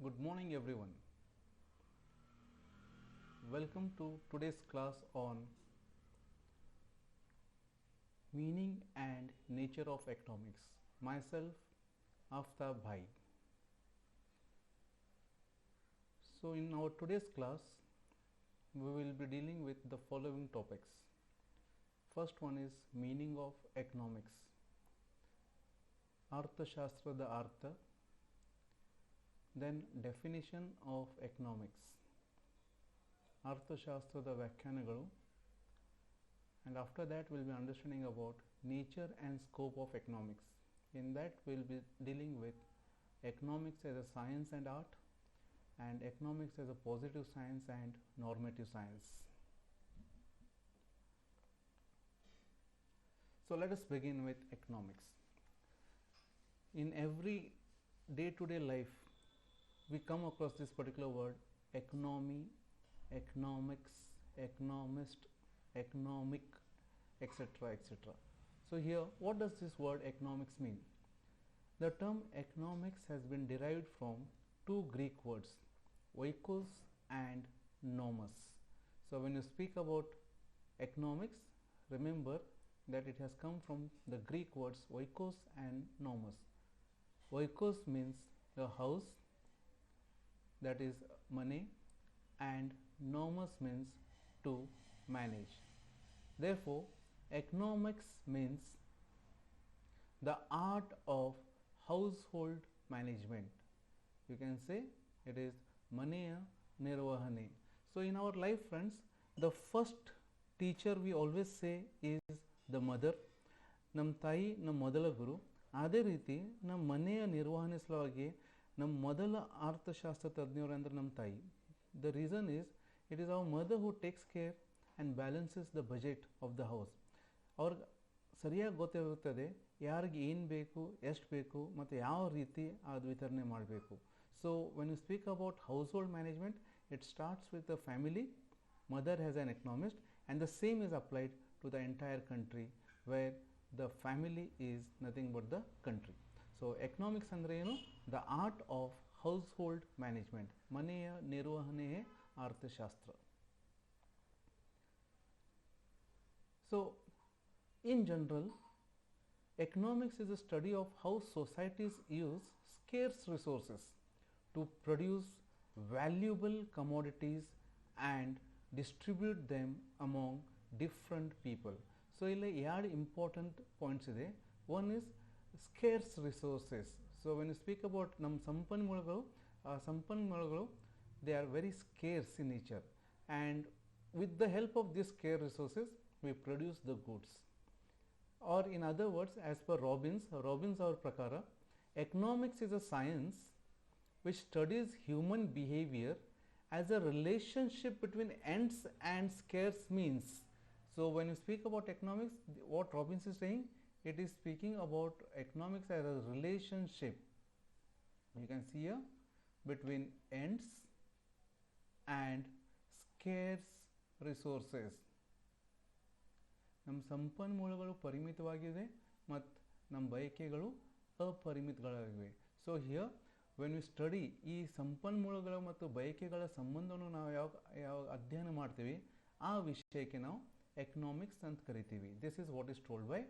Good morning everyone. Welcome to today's class on meaning and nature of economics. Myself Aftab Bhai. So in our today's class we will be dealing with the following topics. First one is meaning of economics. Arthashastra Artha. Then definition of economics. Arthashastra ವ್ಯಾಖ್ಯಾನಗಳು. And after that we'll be understanding about nature and scope of economics. In that we'll be dealing with economics as a science and art, and economics as a positive science and normative science. So let us begin with economics. In every day-to-day life we come across this particular word economy, economics, economist, economic, etc., etc. So here what does this word economics mean? The term economics has been derived from two Greek words, oikos and nomos. So when you speak about economics, remember that it has come from the Greek words oikos and nomos. Oikos means a house, that is money, and nomos means to manage. Therefore economics means the art of household management. You can say it is maneya nirvahane. So in our life, friends, the first teacher we always say is the mother. ನಮ್ಮ ತಾಯಿ ನಮ್ಮ ಮೊದಲ ಗುರು. ಅದೇ ರೀತಿ ನಮ್ಮ ಮನೆಯ ನಿರ್ವಹಣೆ ಸಲುವಾಗಿ ನಮ್ಮ ಮೊದಲ ಅರ್ಥಶಾಸ್ತ್ರ ತಜ್ಞರು ಅಂದರೆ ನಮ್ಮ ತಾಯಿ. The reason is it is our mother who takes care and balances the budget of the house. ಅವ್ರಿಗೆ ಸರಿಯಾಗಿ ಗೊತ್ತಿರುತ್ತದೆ ಯಾರಿಗೆ ಏನು ಬೇಕು, ಎಷ್ಟು ಬೇಕು ಮತ್ತು ಯಾವ ರೀತಿ ಅದು ವಿತರಣೆ ಮಾಡಬೇಕು. So when you speak about household management, it starts with the family. Mother has an economist and the same is applied to the entire country where the family is nothing but the country. So economics ಅಂದರೆ ಏನು? The art of household management, ಮನೆಯ ನಿರ್ವಹಣೆಯೇ ಅರ್ಥಶಾಸ್ತ್ರ. So in general, economics is a study of how societies use scarce resources to produce valuable commodities and distribute them among different people. So ಇಲ್ಲಿ ಎರಡು important points ಇದೆ. One is scarce resources. So when you speak about ನಮ್ಮ ಸಂಪನ್ಮೂಲಗಳು, ಆ ಸಂಪನ್ಮೂಲಗಳು they are very scarce in nature, and with the help of this scare resources we produce the goods. Or in other words, as per Robbins our prakara, economics is a science which studies human behavior as a relationship between ends and scarce means. So when you speak about economics, what Robbins is saying, it is speaking about economics as a relationship, you can see here, between ends and scarce resources. ನಮ್ಮ ಸಂಪನ್ಮೂಲಗಳು ಪರಿಮಿತವಾಗಿದೆ ಮತ್ತು ನಮ್ಮ ಬಯಕೆಗಳು ಅಪರಿಮಿತಗಳಾಗಿವೆ. So here when you study ಈ ಸಂಪನ್ಮೂಲಗಳ ಮತ್ತು ಬಯಕೆಗಳ ಸಂಬಂಧವನ್ನು ನಾವು ಯಾವ ಅಧ್ಯಯನ ಮಾಡ್ತೀವಿ ಆ ವಿಷಯಕ್ಕೆ ನಾವು ಎಕನಾಮಿಕ್ಸ್ ಅಂತ ಕರಿತೀವಿ. This is what is told by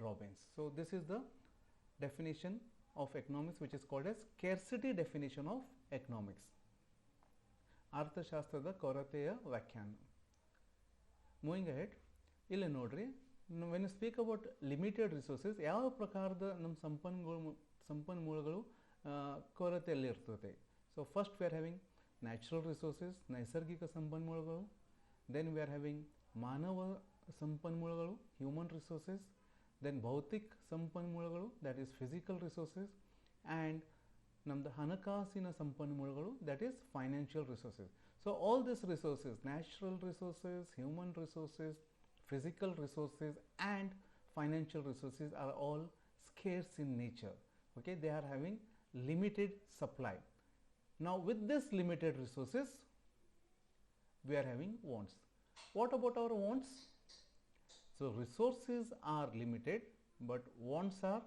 Robbins. So this is the definition of economics which is called as scarcity definition of economics. ಅರ್ಥಶಾಸ್ತ್ರದ ಕೊರತೆಯ ವ್ಯಾಖ್ಯಾನ. ಮೂವಿಂಗ್ ಅಹೆಡ್, ಇಲ್ಲಿ ನೋಡ್ರಿ, when you speak about limited resources, ಯಾವ ಪ್ರಕಾರದ ನಮ್ಮ ಸಂಪನ್ಮೂಲಗಳು ಕೊರತೆಯಲ್ಲಿ ಇರ್ತದೆ. So first we are having natural resources, ನೈಸರ್ಗಿಕ ಸಂಪನ್ಮೂಲಗಳು. ದೆನ್ ವಿ ಆರ್ ಹ್ಯಾವಿಂಗ್ ಮಾನವ ಸಂಪನ್ಮೂಲಗಳು, ಹ್ಯೂಮನ್ ರಿಸೋರ್ಸಸ್. ದೆನ್ ಭೌತಿಕ ಸಂಪನ್ಮೂಲಗಳು, that is physical resources. And ನಮ್ಮದು ಹಣಕಾಸಿನ ಸಂಪನ್ಮೂಲಗಳು, that is financial resources. So all this resources, natural resources, human resources, physical resources and financial resources are all scarce in nature. Okay, they are having limited supply. Now with this limited resources we are having wants. What about our wants? So resources are limited but wants are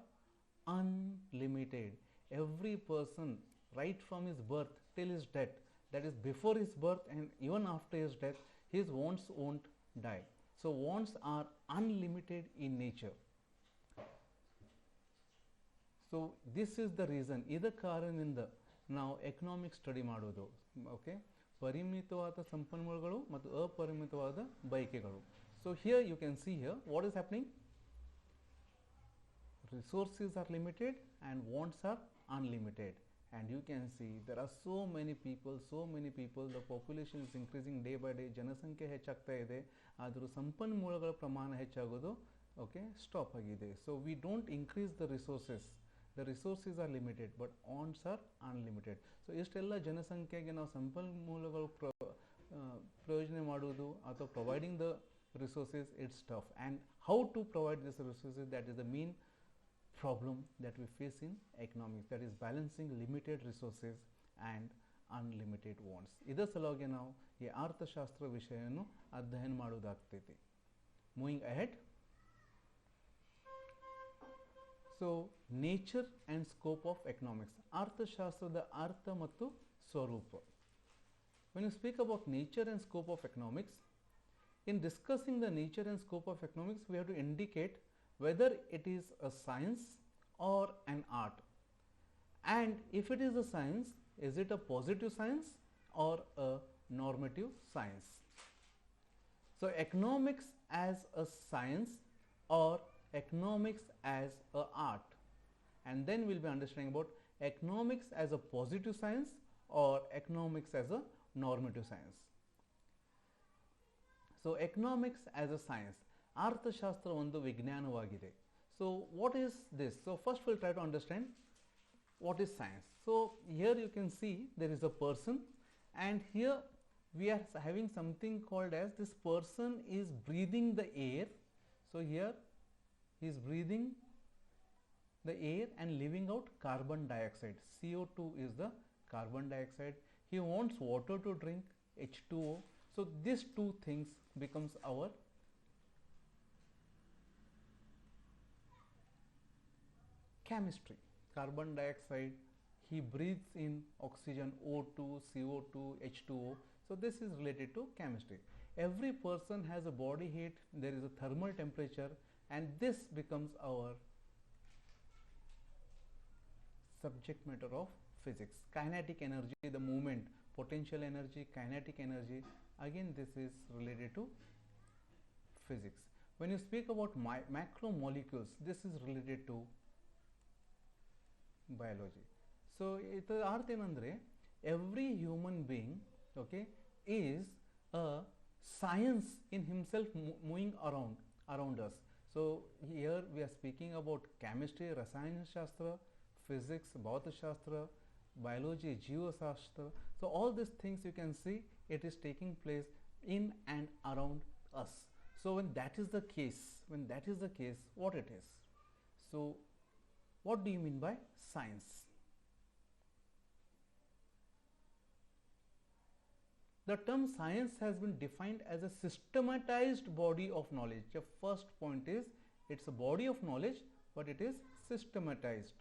unlimited. Every person right from his birth till his death, that is before his birth and even after his death, his wants won't die. So wants are unlimited in nature. So this is the reason, ಇದ ಕಾರಣದಿಂದ ನಾವು economic study ಮಾಡೋದು. Okay, ಪರಿಮಿತವಾದ ಸಂಪನ್ಮೂಲಗಳು ಮತ್ತು ಅಪರಿಮಿತವಾದ ಬಯಕೆಗಳು. So here you can see here what is happening. Resources are limited and wants are unlimited, and you can see there are so many people, the population is increasing day by day, ಜನಸಂಖ್ಯೆ ಹೆಚ್ಚಾಗ್ತಾ ಇದೆ, ಆದರೂ ಸಂಪನ್ಮೂಲಗಳ ಪ್ರಮಾಣ ಹೆಚ್ಚಾಗೋದು okay stop ಆಗಿದೆ. So we don't increase the resources are limited but wants are unlimited. So ಇಷ್ಟೆಲ್ಲ ಜನಸಂಖ್ಯೆಗೆ ನಾವು ಸಂಪನ್ಮೂಲಗಳು ಪ್ರಯೋಜನೆ ಮಾಡುವುದು ಅಥವಾ providing the resources, it's tough, and how to provide these resources, that is the main problem that we face in economics, that is balancing limited resources and unlimited wants. ಇದರ ಸಲುವಾಗಿ ನಾವು ಈ ಅರ್ಥಶಾಸ್ತ್ರ ವಿಷಯವನ್ನು ಅಧ್ಯಯನ ಮಾಡೋದಾಗ್ತೈತಿ. Moving ahead. So nature and scope of economics, ಅರ್ಥಶಾಸ್ತ್ರದ ಅರ್ಥ ಮತ್ತು ಸ್ವರೂಪ. When you speak about nature and scope of economics, in discussing the nature and scope of economics, we have to indicate whether it is a science or an art, and if it is a science, is it a positive science or a normative science. So economics as a science or economics as a art, and then we'll be understanding about economics as a positive science or economics as a normative science. So economics as a science, ಅರ್ಥಶಾಸ್ತ್ರ ಒಂದು ವಿಜ್ಞಾನವಾಗಿದೆ. So what is this? So first we'll try to understand what is science. So here you can see there is a person, and here we are having something called as, this person is breathing the air. So here he is breathing the air and leaving out carbon dioxide. CO2 is the carbon dioxide. He wants water to drink, H2O. So these two things becomes our chemistry. Carbon dioxide, he breathes in oxygen, O2, CO2, H2O. So this is related to chemistry. Every person has a body heat, there is a thermal temperature, and this becomes our subject matter of physics. Kinetic energy, the movement, potential energy, kinetic energy, again this is related to physics. When you speak about macromolecules, this is related to biology. So ಇದರ ಅರ್ಥ ಏನಂದರೆ, every human being okay is a science in himself, moving around us. So here we are speaking about chemistry, rasayanashastra, physics, bhautashastra, biology, geoshastra. So all these things you can see it is taking place in and around us. So when that is the case, what it is? So what do you mean by science? The term science has been defined as a systematized body of knowledge. The first point is, it's a body of knowledge, but it is systematized,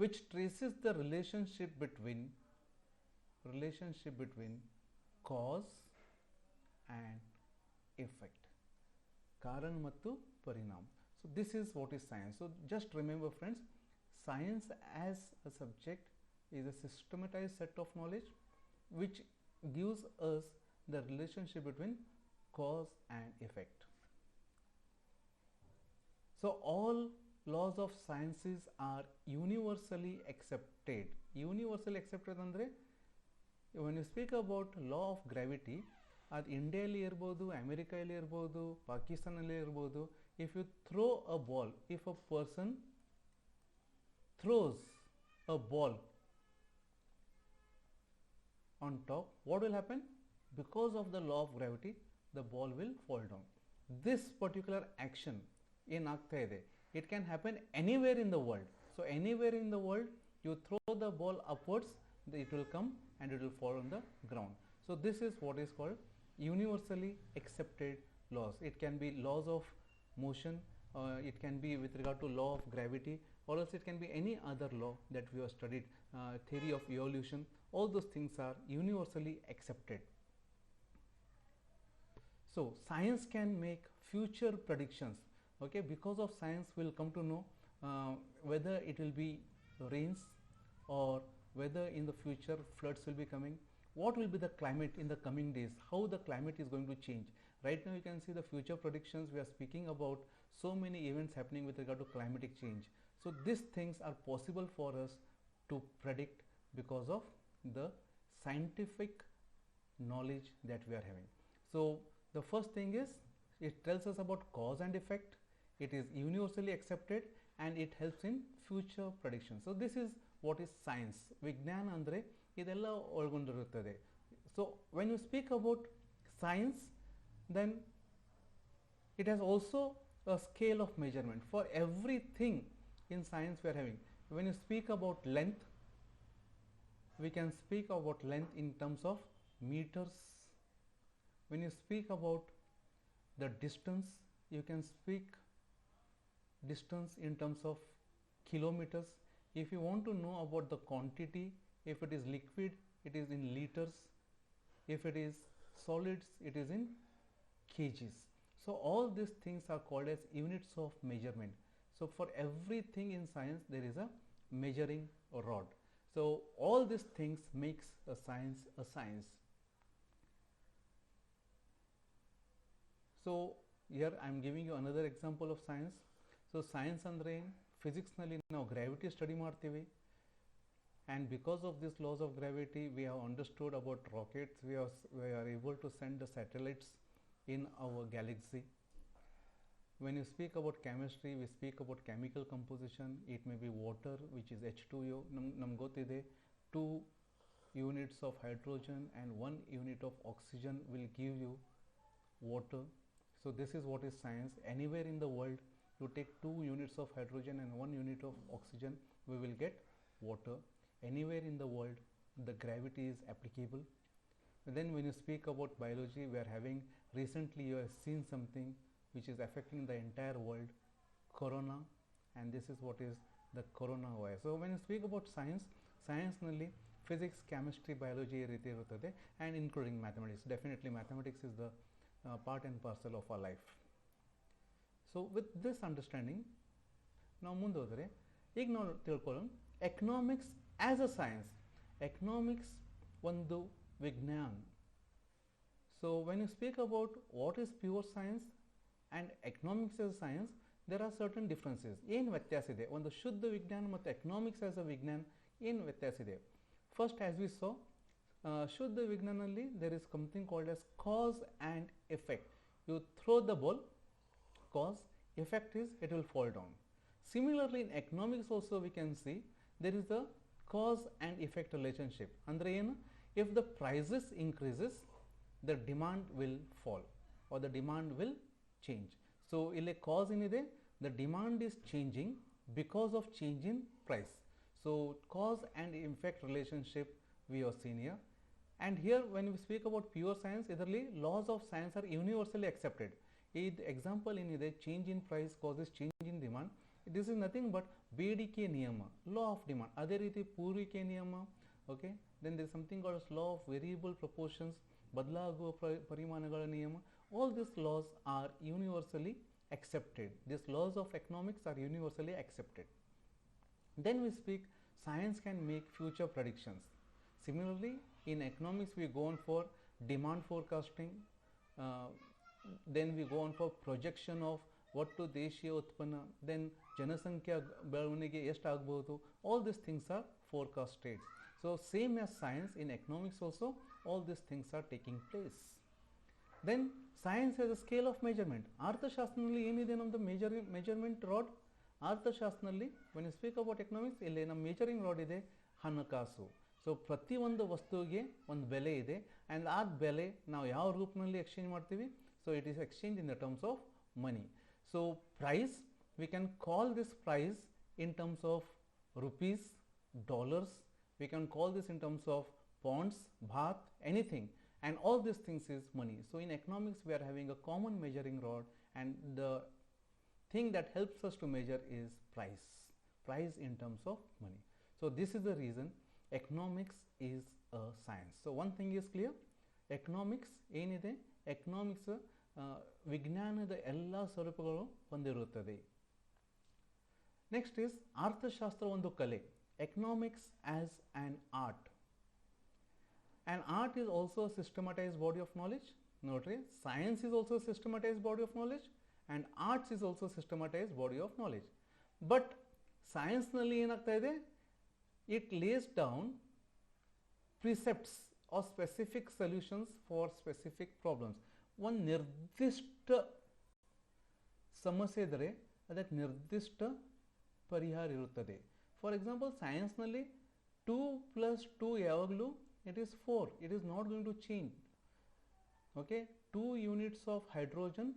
which traces the relationship between cause and effect. Karan mattu parinam. So this is what is science. So just remember friends, science as a subject is a systematized set of knowledge which gives us the relationship between cause and effect. So all laws of sciences are universally accepted. Universally accepted andre, when you speak about law of gravity, ಅದು ಇಂಡಿಯಾಲಿ ಇರ್ಬೋದು, ಅಮೆರಿಕಲ್ಲಿ ಇರ್ಬೋದು, ಪಾಕಿಸ್ತಾನಲ್ಲಿ ಇರ್ಬೋದು. If you throw a ball, if a person throws a ball on top, what will happen? Because of the law of gravity, the ball will fall down. This particular action ಏನಾಗ್ತಾ ಇದೆ, it can happen anywhere in the world. So anywhere in the world, you throw the ball upwards, it will come and it will fall on the ground. So this is what is called universally accepted laws. It can be laws of motion, it can be with regard to law of gravity, or else it can be any other law that we have studied, theory of evolution. All those things are universally accepted. So science can make future predictions. Okay, because of science we'll come to know whether it will be rains, or whether in the future floods will be coming, what will be the climate in the coming days, how the climate is going to change. Right now you can see the future predictions, we are speaking about so many events happening with regard to climatic change. So these things are possible for us to predict because of the scientific knowledge that we are having. So the first thing is, it tells us about cause and effect, it is universally accepted, and it helps in future prediction. So this is what is science. ವಿಜ್ಞಾನ ಅಂದರೆ ಇದೆಲ್ಲ ಒಳಗೊಂಡಿರುತ್ತದೆ. So when you speak about science, then it has also a scale of measurement. For everything in science we are having, when you speak about length, we can speak about length in terms of meters. When you speak about the distance, you can speak distance in terms of kilometers. If you want to know about the quantity, if it is liquid, it is in liters, if it is solids, it is in kgs. So all these things are called as units of measurement. So for everything in science there is a measuring rod. So all these things makes a science a science. So here I am giving you another example of science. So science andre physics nalli ನಾವು gravity study ಮಾಡ್ತೀವಿ, and because of these laws of gravity we have understood about rockets, we are able to send the satellites in our galaxy. When you speak about chemistry, we speak about chemical composition. It may be water, which is H2O. ನಮ್ಗೆ ಗೊತ್ತಿದೆ 2 units of hydrogen and 1 unit of oxygen will give you water. So this is what is science. Anywhere in the world you take 2 units of hydrogen and 1 unit of oxygen, we will get water. Anywhere in the world the gravity is applicable. And then when you speak about biology, we are having, recently you have seen something which is affecting the entire world, corona, and this is what is the coronavirus. So when you speak about science, science nalli physics, chemistry, biology ರೀತಿ ಇರುತ್ತದೆ, and including mathematics. Definitely mathematics is the part and parcel of our life. So with this understanding ನಾವು ಮುಂದೆ ಹೋದರೆ, ಈಗ ನಾವು ತಿಳ್ಕೊಳ್ಳೋಣ economics as a science. Economics ಒಂದು ವಿಜ್ಞಾನ. So when you speak about what is pure science and economics as a science, there are certain differences. ಏನು ವ್ಯತ್ಯಾಸ ಇದೆ ಒಂದು ಶುದ್ಧ ವಿಜ್ಞಾನ ಮತ್ತು ಎಕನಾಮಿಕ್ಸ್ ಆಸ್ ಅ ವಿಜ್ಞಾನ, ಏನು ವ್ಯತ್ಯಾಸ ಇದೆ? First, as we saw, ಶುದ್ಧ ವಿಜ್ಞಾನದಲ್ಲಿ there is something called as cause and effect. You throw the ball, cause, effect is it will fall down. Similarly in economics also we can see there is a cause and effect relationship. Andre ಏನು? If the prices increases, the demand will fall or the demand will change. So ಇಲ್ಲಿ cause ಏನಿದೆ, the demand is changing because of change in price. So cause and effect relationship we have seen here. And here when we speak about pure science, ಇದರಲ್ಲಿ laws of science are universally accepted. ಇದು example ಏನಿದೆ, change in price causes change in demand. This is nothing but ಬೇಡಿಕೆ ನಿಯಮ, law of demand. ಅದೇ ರೀತಿ ಪೂರೈಕೆ ನಿಯಮ. Okay, then there is something called as law of variable proportions, ಬದಲಾಗುವ ಪರಿಮಾಣಗಳ ನಿಯಮ. All these laws are universally accepted. These laws of economics are universally accepted. Then we speak science can make future predictions. Similarly in economics we go on for demand forecasting, then we go on for projection of ಒಟ್ಟು ದೇಶೀಯ ಉತ್ಪನ್ನ, then ಜನಸಂಖ್ಯಾ ಬೆಳವಣಿಗೆ ಎಷ್ಟಾಗಬಹುದು. All these things are forecasted. So same as science, in economics also all these things are taking place. Then science has a scale of measurement. ಅರ್ಥಶಾಸ್ತ್ರದಲ್ಲಿ ಏನಿದೆ ನಮ್ಮದು measurement rod? ಅರ್ಥಶಾಸ್ತ್ರದಲ್ಲಿ when you speak about economics, ಇಲ್ಲಿ ನಮ್ಮ measuring rod ಇದೆ ಹಣಕಾಸು. So ಪ್ರತಿಯೊಂದು ವಸ್ತುವಿಗೆ ಒಂದು ಬೆಲೆ ಇದೆ, ಆ್ಯಂಡ್ ಆ ಬೆಲೆ ನಾವು ಯಾವ ರೂಪದಲ್ಲಿ ಎಕ್ಸ್ಚೇಂಜ್ ಮಾಡ್ತೀವಿ? So it is exchange in the terms of money. So price, we can call this price in terms of rupees, dollars, we can call this in terms of pounds, baht, anything, and all these things is money. So in economics we are having a common measuring rod, and the thing that helps us to measure is price in terms of money. So this is the reason economics is a science. So one thing is clear, economics ಏನಿದೆ, economics ವಿಜ್ಞಾನದ ಎಲ್ಲ ಸ್ವರೂಪಗಳು ಹೊಂದಿರುತ್ತದೆ. Next is ಅರ್ಥಶಾಸ್ತ್ರ ಒಂದು ಕಲೆ, economics as an art. An art is also a systematized body of knowledge. Notice, science is also a systematized body of knowledge and arts is also a systematized body of knowledge. But science ನಲ್ಲಿ ಏನಾಗ್ತಾ ಇದೆ, it lays down precepts or specific solutions for specific problems. ಒಂದು ನಿರ್ದಿಷ್ಟ ಸಮಸ್ಯೆ ಇದ್ದರೆ ಅದಕ್ಕೆ ನಿರ್ದಿಷ್ಟ ಪರಿಹಾರ ಇರುತ್ತದೆ. ಫಾರ್ ಎಕ್ಸಾಂಪಲ್ ಸೈನ್ಸ್ನಲ್ಲಿ 2+2 ಯಾವಾಗಲೂ it is 4, it is not going to change. Okay, 2 units of hydrogen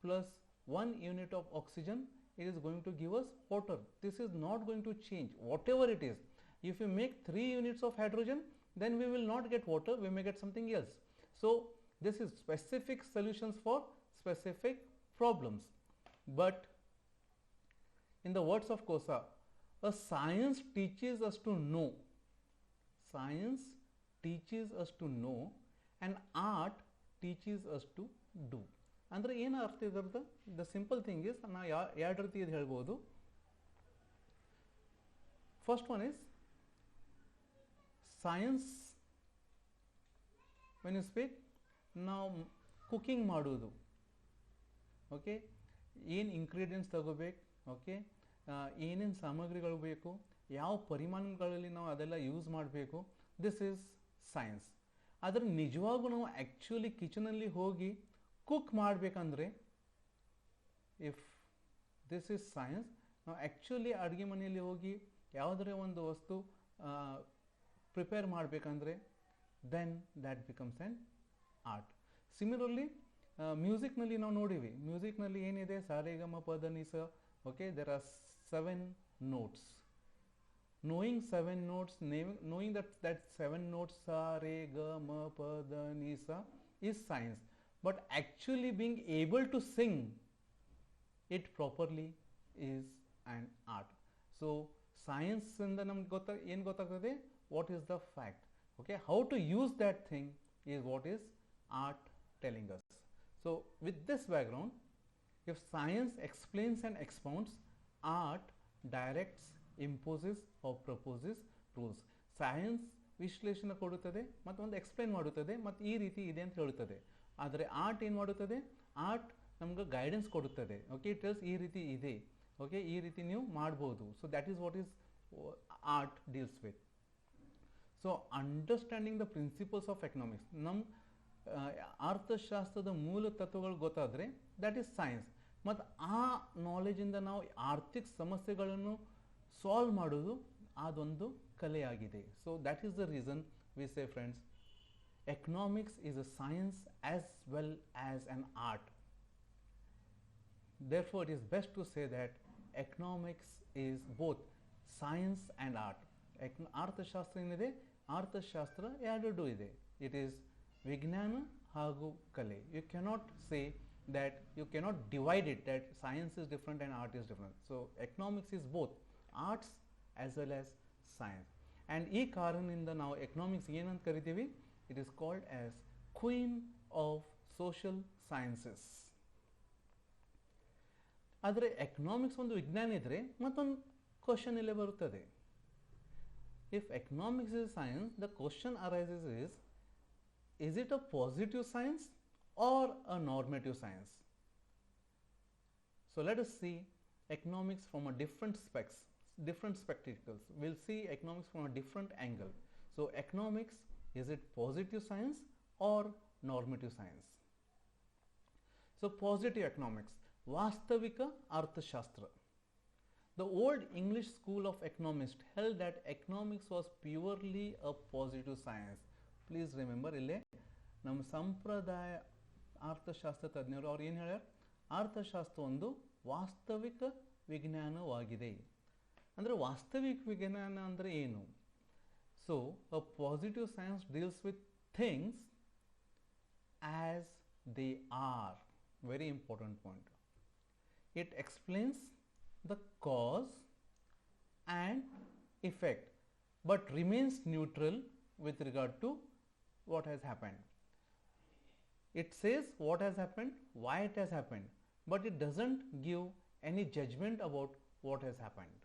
plus 1 unit of oxygen, it is going to give us water. This is not going to change whatever it is. If you make 3 units of hydrogen, then we will not get water, we may get something else. So this is specific solutions for specific problems. But in the words of Kosa, a science teaches us to know. Science teaches us to know and art teaches us to do. ಅಂದರೆ ಏನು ಅರ್ಥ ಇದರದ? The simple thing is, ನಾ ಎರಡು ರೀತಿ ಇದು ಹೇಳ್ಬೋದು. First one is science. When you speak, ನಾವು ಕುಕಿಂಗ್ ಮಾಡೋದು, ಓಕೆ, ಏನು ಇಂಗ್ರೀಡಿಯೆಂಟ್ಸ್ ತಗೋಬೇಕು, ಓಕೆ, ಏನೇನು ಸಾಮಗ್ರಿಗಳು ಬೇಕು, ಯಾವ ಪರಿಮಾಣಗಳಲ್ಲಿ ನಾವು ಅದೆಲ್ಲ ಯೂಸ್ ಮಾಡಬೇಕು, ದಿಸ್ ಈಸ್ ಸೈನ್ಸ್. ಆದರೆ ನಿಜವಾಗೂ ನಾವು ಆ್ಯಕ್ಚುಲಿ ಕಿಚನಲ್ಲಿ ಹೋಗಿ ಕುಕ್ ಮಾಡಬೇಕಂದ್ರೆ, ಇಫ್ ದಿಸ್ ಈಸ್ ಸೈನ್ಸ್, ನಾವು ಆ್ಯಕ್ಚುಲಿ ಅಡುಗೆ ಮನೆಯಲ್ಲಿ ಹೋಗಿ ಯಾವುದರೇ ಒಂದು ವಸ್ತು ಪ್ರಿಪೇರ್ ಮಾಡಬೇಕಂದ್ರೆ, then that becomes an art. Similarly ಮ್ಯೂಸಿಕ್ನಲ್ಲಿ ನಾವು ನೋಡಿವಿ, ಮ್ಯೂಸಿಕ್ನಲ್ಲಿ ಏನಿದೆ, ಸಾರೆಗಮ ಪದ ನಿಸ, okay, there are 7 notes. Knowing 7 notes, knowing that 7 notes sa, re, ga, ma, pa, da, ni, sa is science. But actually being able to sing it properly is an art. So science ಇಂದ ನಮ್ಗೆ ಏನು ಗೊತ್ತಾಗ್ತದೆ, what is the fact, okay, how to use that thing is what is art telling us. So with this background, if science explains and expounds, art directs, imposes or proposes rules. Science ವಿಶ್ಲೇಷಣೆ ಕೊಡುತ್ತದೆ ಮತ್ತು ಒಂದು explain ಮಾಡುತ್ತದೆ ಮತ್ತು ಈ ರೀತಿ ಇದೆ ಅಂತ ಹೇಳುತ್ತದೆ. ಆದರೆ ಆರ್ಟ್ ಏನು ಮಾಡುತ್ತದೆ, ಆರ್ಟ್ ನಮ್ಗೆ ಗೈಡೆನ್ಸ್ ಕೊಡುತ್ತದೆ, ಓಕೆ, ಇಟ್ ಟೆಲ್ಸ್ ಈ ರೀತಿ ಇದೆ, ಓಕೆ, ಈ ರೀತಿ ನೀವು ಮಾಡ್ಬೋದು. So that is what is art deals with. So understanding the principles of economics, ನಮ್ಮ ಅರ್ಥಶಾಸ್ತ್ರದ ಮೂಲ ತತ್ವಗಳು ಗೊತ್ತಾದರೆ ದ್ಯಾಟ್ ಈಸ್ ಸೈನ್ಸ್. ಮತ್ತು ಆ ನಾಲೆಜಿಂದ ನಾವು ಆರ್ಥಿಕ ಸಮಸ್ಯೆಗಳನ್ನು ಸಾಲ್ವ್ ಮಾಡೋದು ಅದೊಂದು ಕಲೆಯಾಗಿದೆ. So that is the reason we say friends, economics is a science as well as an art. Therefore, it is best to say that economics is both science and art. ಅರ್ಥಶಾಸ್ತ್ರ ಏನಿದೆ, ಅರ್ಥಶಾಸ್ತ್ರ ಎರಡು ಇದೆ. It is ವಿಜ್ಞಾನ ಹಾಗೂ ಕಲೆ. You cannot say that, you cannot divide it that science is different and art is different. So economics is both arts as well as science. And ಈ ಕಾರಣದಿಂದ ನಾವು ಎಕನಾಮಿಕ್ಸ್ ಏನಂತ ಕರಿತೀವಿ, it is called as queen of social sciences. ಆದರೆ economics ಒಂದು ವಿಜ್ಞಾನ ಇದ್ದರೆ ಮತ್ತೊಂದು ಕ್ವಶನ್ ಇಲ್ಲೇ ಬರುತ್ತದೆ. If economics is science, the question arises is it a positive science or a normative science? So let us see economics from a different spectacles. We'll see economics from a different angle. So economics, is it positive science or normative science? So positive economics, ವಾಸ್ತವಿಕ ಅರ್ಥಶಾಸ್ತ್ರ. The old English school of economists held that economics was purely a positive science. Please remember, ಇಲ್ಲೇ ನಮ್ಮ ಸಂಪ್ರದಾಯ ಅರ್ಥಶಾಸ್ತ್ರ ತಜ್ಞರು ಅವ್ರು ಏನು ಹೇಳ್ಯಾರ, ಅರ್ಥಶಾಸ್ತ್ರ ಒಂದು ವಾಸ್ತವಿಕ ವಿಜ್ಞಾನವಾಗಿದೆ. ಅಂದರೆ ವಾಸ್ತವಿಕ ವಿಜ್ಞಾನ ಅಂದರೆ ಏನು? So a positive science deals with things as they are. Very important point. It explains the cause and effect but remains neutral with regard to what has happened. It says what has happened, why it has happened, but it doesn't give any judgment about what has happened.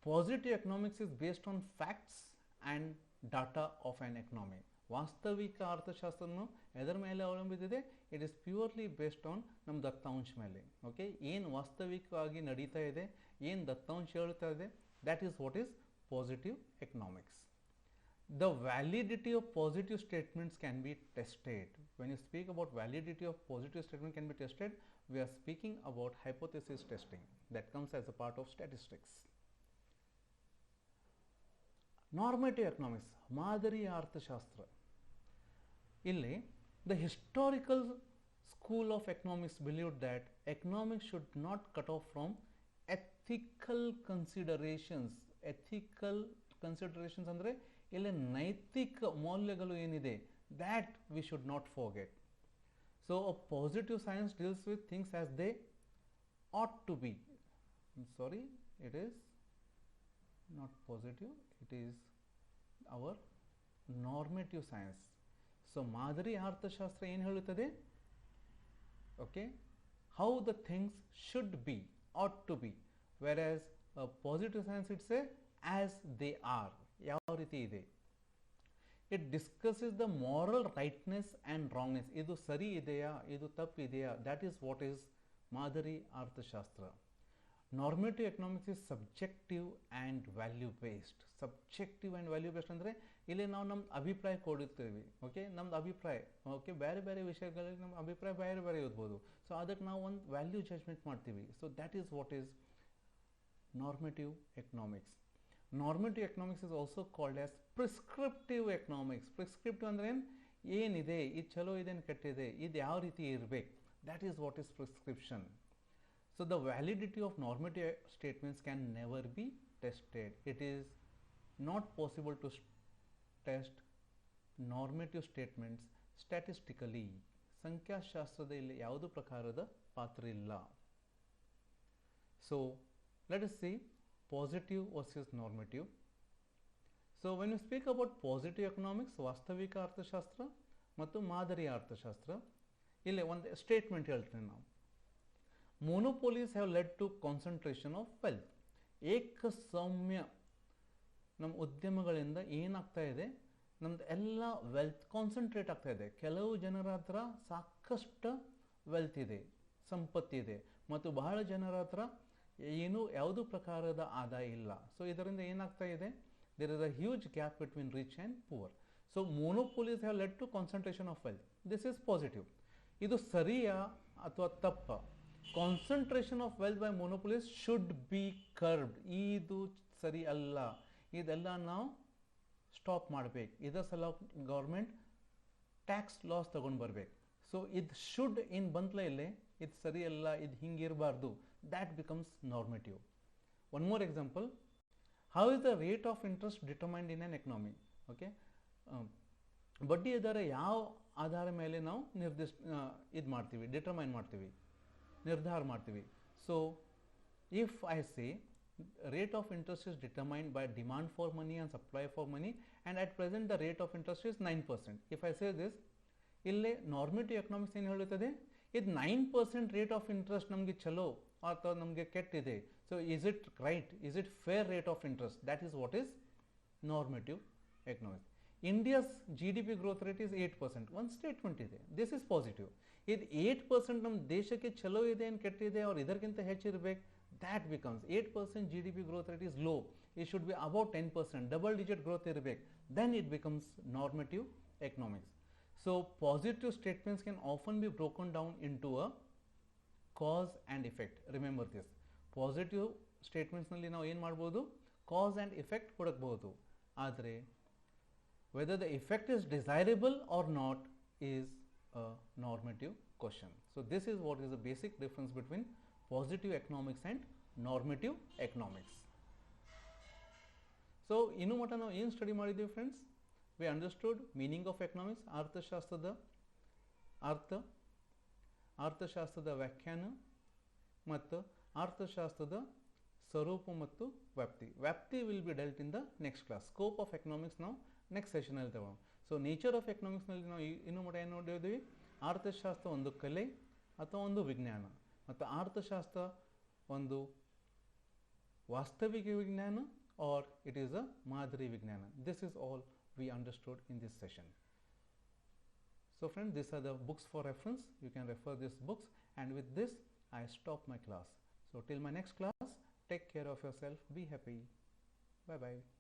Positive economics is based on facts and data of an economy. ವಾಸ್ತವಿಕ ಅರ್ಥಶಾಸ್ತ್ರನು ಎದರ ಮೇಲೆ ಅವಲಂಬಿಸಿದೆ? It is purely based on ನಮ್ಮ ದತ್ತಾಂಶ ಮೇಲೆ. Okay, ಏನು ವಾಸ್ತವಿಕವಾಗಿ ನಡೀತಾ ಇದೆ, ಏನು ದತ್ತಾಂಶ ಹೇಳ್ತಾ ಇದೆ, that is what is positive economics. The validity of positive statements can be tested. When you speak about validity of positive statement can be tested, we are speaking about hypothesis testing that comes as a part of statistics. Normative economics, ಮಾದರಿ ಅರ್ಥಶಾಸ್ತ್ರ. ಇಲ್ಲಿ the historical school of economics believed that economics should not cut off from ethical considerations. Ethical considerations ಅಂದರೆ ಇಲ್ಲಿ ನೈತಿಕ ಮೌಲ್ಯಗಳು ಏನಿದೆ, that we should not forget. So a positive science deals with things as they ought to be. I'm sorry, it is not positive, it is our normative science. So ಮಾದರಿ ಅರ್ಥಶಾಸ್ತ್ರ ಏನು ಹೇಳುತ್ತದೆ? Okay, how the things should be, ought to be, whereas a positive science it say as they are, ಯಾವ ರೀತಿ ಇದೆ. It discusses the moral rightness and wrongness. ಇದು ಸರಿ ಇದೆಯಾ, ಇದು ತಪ್ಪು ಇದೆಯಾ, that is what is ಮಾದರಿ ಅರ್ಥಶಾಸ್ತ್ರ. Normative economics is subjective and value based. Subjective and value based ಅಂದರೆ ಇಲ್ಲಿ ನಾವು ನಮ್ಮ ಅಭಿಪ್ರಾಯ ಕೊಡುತ್ತೇವೆ. ಓಕೆ, ನಮ್ದು ಅಭಿಪ್ರಾಯ, ಓಕೆ, ಬೇರೆ ಬೇರೆ ವಿಷಯಗಳಲ್ಲಿ ನಮ್ಮ ಅಭಿಪ್ರಾಯ ಬೇರೆ ಬೇರೆ ಇರ್ಬೋದು. ಸೊ ಅದಕ್ಕೆ ನಾವು ಒಂದು ವ್ಯಾಲ್ಯೂ ಜಜ್ಮೆಂಟ್ ಮಾಡ್ತೀವಿ. So that is what is normative economics. Normative economics is also called as prescriptive economics. Prescriptive ಅಂದ್ರೆ ಏನಿದೆ, ಇದು ಚಲೋ ಇದೆ, ಕೆಟ್ಟಿದೆ, ಇದು ಯಾವ ರೀತಿ ಇರಬೇಕು, that is what is prescription. So the validity of normative statements can never be tested. It is not possible to test normative statements statistically. ಸಂಖ್ಯಾಶಾಸ್ತ್ರದಲ್ಲಿ ಯಾವುದು ಪ್ರಕಾರದ ಪಾತ್ರ ಇಲ್ಲ. So let us see positive versus normative. So when you speak about positive economics, ವಾಸ್ತವಿಕ ಅರ್ಥಶಾಸ್ತ್ರ ಮತ್ತು ಮಾದರಿ ಅರ್ಥಶಾಸ್ತ್ರ, ಇಲ್ಲಿ ಒಂದು ಸ್ಟೇಟ್ಮೆಂಟ್ ಹೇಳ್ತೀನಿ ನಾವು. monopolies have led to concentration of wealth. ಏಕಸ್ವಾಮ್ಯ ನಮ್ಮ ಉದ್ಯಮಗಳಿಂದ ಏನಾಗ್ತಾ ಇದೆ, ನಮ್ದು ಎಲ್ಲ ವೆಲ್ತ್ ಕಾನ್ಸಂಟ್ರೇಟ್ ಆಗ್ತಾ ಇದೆ. ಕೆಲವು ಜನರ ಹತ್ರ ಸಾಕಷ್ಟು ವೆಲ್ತ್ ಇದೆ, ಸಂಪತ್ತಿದೆ, ಮತ್ತು ಬಹಳ ಜನರ ಹತ್ರ ಯಾವುದು ಪ್ರಕಾರದ ಆದಾಯ ಇಲ್ಲ. ಸೊ ಇದರಿಂದ ಏನಾಗ್ತಾ ಇದೆ, there is a huge gap between rich and poor. So monopolies have led to concentration of wealth. This is positive. ಇದು ಸರಿಯಾ ಅಥವಾ ತಪ್ಪ? Concentration of wealth by monopolies should be curbed. ಇದು ಸರಿ ಅಲ್ಲ, ಇದೆಲ್ಲ ನಾವು ಸ್ಟಾಪ್ ಮಾಡಬೇಕು. ಇದರ ಸಲ ಗೌರ್ಮೆಂಟ್ ಟ್ಯಾಕ್ಸ್ ಲಾಸ್ ತಗೊಂಡು ಬರಬೇಕು. ಸೊ ಇದು ಶುಡ್ ಇನ್ ಬಂತಲ ಇಲ್ಲೇ, ಇದು ಸರಿ ಅಲ್ಲ, ಇದು ಹಿಂಗಿರಬಾರ್ದು, that becomes normative. One more example, how is the rate of interest determined in an economy? Okay, ಬಡ್ಡಿ ದರ ಯಾವ ಆಧಾರ ಮೇಲೆ ನಾವು ಇದು ಮಾಡ್ತೀವಿ, ಡಿಟರ್ಮೈನ್ ಮಾಡ್ತೀವಿ, ನಿರ್ಧಾರ ಮಾಡ್ತೀವಿ. So if I say rate of interest is determined by demand for money and supply for money, and at present the rate of interest is 9%. If I say this, ಇಲ್ಲಿ ನಾರ್ಮೇಟಿವ್ ಎಕನಾಮಿಕ್ಸ್ ಏನು ಹೇಳುತ್ತದೆ, ಇದು 9% rate of interest ನಮಗೆ ಚಲೋ ಅಥವಾ ನಮಗೆ ಕೆಟ್ಟಿದೆ. So is it right, is it fair rate of interest? That is what is normative economics. India's GDP growth rate is 8%. ಒಂದು ಸ್ಟೇಟ್ಮೆಂಟ್ ಇದೆ, ದಿಸ್ ಇಸ್ ಪಾಸಿಟಿವ್. ಇದು 8% ನಮ್ಮ ದೇಶಕ್ಕೆ ಚಲೋ ಇದೆ ಏನು ಕೆಟ್ಟಿದೆ, ಅವ್ರು ಇದಕ್ಕಿಂತ ಹೆಚ್ಚಿರಬೇಕು, that becomes 8% GDP growth rate is low, it should be about 10%, double digit growth ಇರಬೇಕು, then it becomes normative economics. So positive statements can often be broken down into a cause and effect. Remember this, positive statements ನಲ್ಲಿ ನಾವು ಏನು ಮಾಡ್ಬೋದು, cause and effect ಕೊಡಬಹುದು. ಆದರೆ whether the effect is desirable or not is a normative question. So this is what is the basic difference between positive economics and normative economics. So ಇನ್ನು ಮಟ್ಟ ನಾವು ಏನು ಸ್ಟಡಿ ಮಾಡಿದ್ದೀವಿ friends? We understood meaning of economics, ಅರ್ಥಶಾಸ್ತ್ರದ ಅರ್ಥ, ಅರ್ಥಶಾಸ್ತ್ರದ ವ್ಯಾಖ್ಯಾನ ಮತ್ತು ಅರ್ಥಶಾಸ್ತ್ರದ ಸ್ವರೂಪ ಮತ್ತು ವ್ಯಾಪ್ತಿ. ವ್ಯಾಪ್ತಿ will be delt in the next class. Scope of economics ನಾವು ನೆಕ್ಸ್ಟ್ ಸೆಷನಲ್ಲಿ ತಗೋಣ. ಸೊ ನೇಚರ್ ಆಫ್ ಎಕನಾಮಿಕ್ಸ್ನಲ್ಲಿ ನಾವು ಇನ್ನು ಮಟ್ಟ ಏನು ನೋಡಿದ್ವಿ, ಅರ್ಥಶಾಸ್ತ್ರ ಒಂದು ಕಲೆ ಅಥವಾ ಒಂದು ವಿಜ್ಞಾನ, ಮತ್ತು ಅರ್ಥಶಾಸ್ತ್ರ ಒಂದು ವಾಸ್ತವಿಕ ವಿಜ್ಞಾನ or it is a Madhuri Vijnana. This is all we understood in this session. So friends, these are the books for reference. You can refer these books, and with this I stop my class. So till my next class, take care of yourself, be happy. Bye bye.